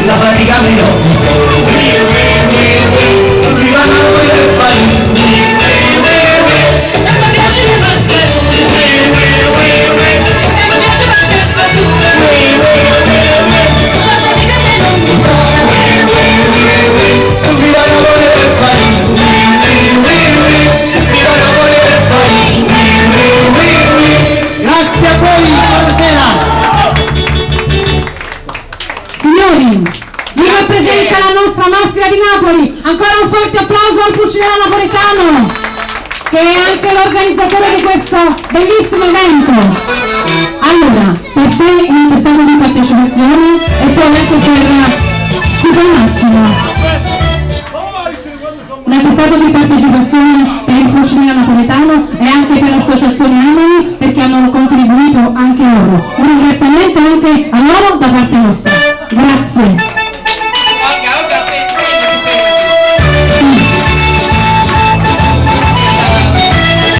La fatica mi grazie a voi, buonasera. Signori, vi rappresenta la nostra maschera di Napoli. Ancora un forte applauso al Pulcinella Napoletano, che è anche l'organizzatore di questo bellissimo evento. Allora, per te un attestato di partecipazione e poi anche per... scusa un attimo. Un attestato di partecipazione per il Pulcinella Napoletano e anche per l'associazione Amani, perché hanno contribuito anche loro. Un ringraziamento anche a loro da parte nostra.